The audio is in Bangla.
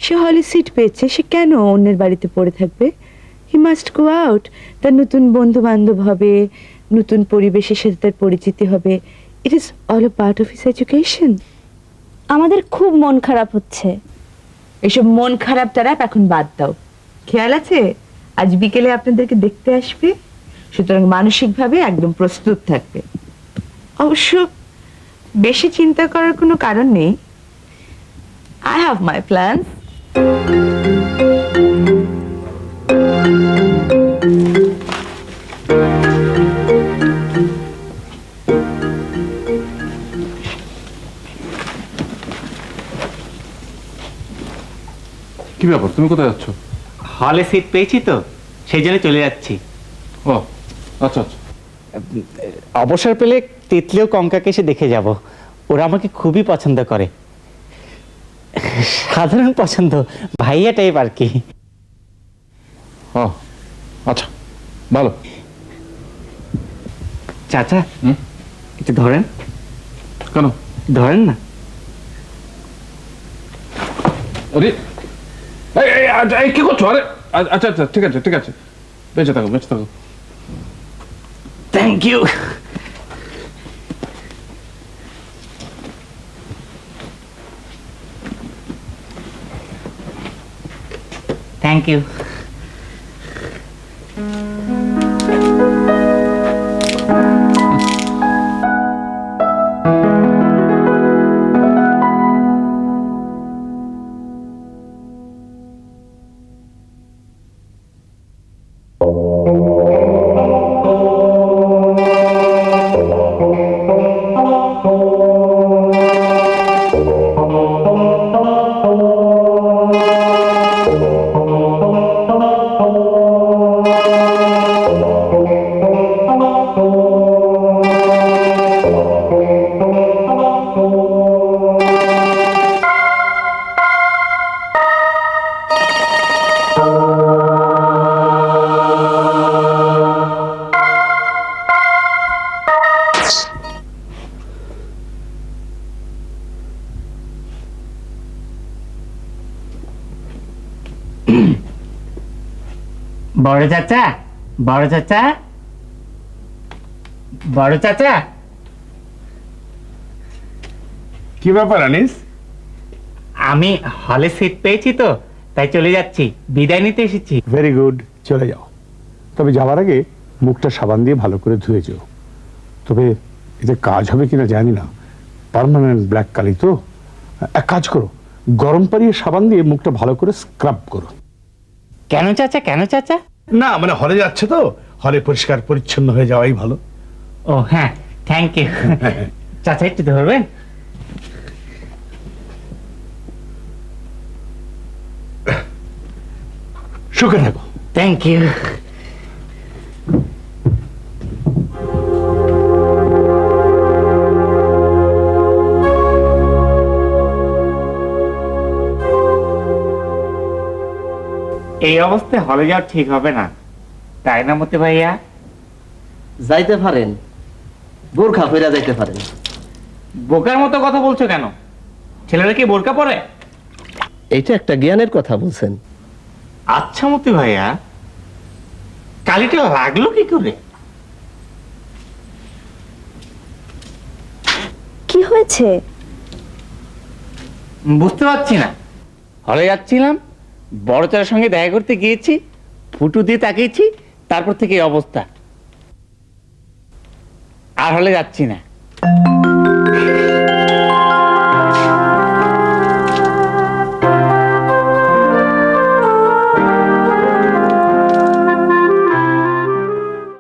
সে হলে সিট পেয়েছে, সে কেন অন্যের বাড়িতে পড়ে থাকবে? He must go out. তার নতুন বন্ধু বান্ধব হবে, নতুন পরিবেশের সাথে তার পরিচিতি হবে। It is all a part of his education. আমাদের খুব মন খারাপ হচ্ছে। এসব মন খারাপ টারাপ এখন বাদ দাও। খেয়াল আছে আজ বিকেলে আপনাদেরকে দেখতে আসবে, সুতরাং মানসিকভাবে একদম প্রস্তুত থাকবে। অবশ্য বেশি চিন্তা করার কোনো কারণ নেই। I have my plans. কি ব্যাপার, তুমি কোথায় যাচ্ছ? হলে সিট পেয়েছি তো, সেই জন্য চলে যাচ্ছি। ও আচ্ছা আচ্ছা। অবসর পেলে তিতলিও কঙ্কাকে এসে দেখে যাব। ওরা আমাকে খুবই পছন্দ করে, সাধারণ পছন্দ, ভাইয়া টাইপ আর কি। ও আচ্ছা, ভালো। চাচা একটু ধরেন। কেন? ধরেন না। আরে এই কি করছো? আরে আচ্ছা আচ্ছা, ঠিক আছে ঠিক আছে, বেঁচে থাকো বেঁচে থাকো। Thank you. Thank you. বড় চাচা, বড় চাচা, বড় চাচা। কি ব্যাপার আনিস? আমি হলে সিট পেয়েছি তো, তাই চলে যাচ্ছি, বিদায় নিতে এসেছি। ভেরি গুড, চলে যাও। তবে যাওয়ার আগে মুখটা সাবান দিয়ে ভালো করে ধুয়ে যেও। তবে এতে কাজ হবে কিনা জানি না, পার্মানেন্ট ব্ল্যাক কালি তো। এক কাজ করো, গরম পানিয়ে সাবান দিয়ে মুখটা ভালো করে স্ক্রাব করো। কেন চাচা, কেন চাচা? না মানে হলে যাচ্ছে তো, হলে পরিষ্কার পরিচ্ছন্ন হয়ে যাওয়াই ভালো। ও হ্যাঁ, থ্যাংক ইউ। চাচা একটু ধরবেন? সুখে থাকো। Thank you. এই অবস্থায় হলে যাওয়া ঠিক হবে না, তাই না মতে ভাইয়া? যাইতে পারেন, বোরখা পইরা যাইতে পারেন। বোকার মতো কথা বলছো কেন? ছেলেরা কি বোরকা পরে? এইটা একটা জ্ঞানের কথা বলছেন। আচ্ছা মতি ভাইয়া, কালিটা লাগলো কি করে? কি হয়েছে? বুঝতে পারছি না। হলে যাচ্ছিলাম, বড় চাচার সঙ্গে দেখা করতে গিয়েছি, ফুটু দিয়ে তাকিয়েছি, তারপর থেকে এই অবস্থা। আর হলে যাচ্ছি না।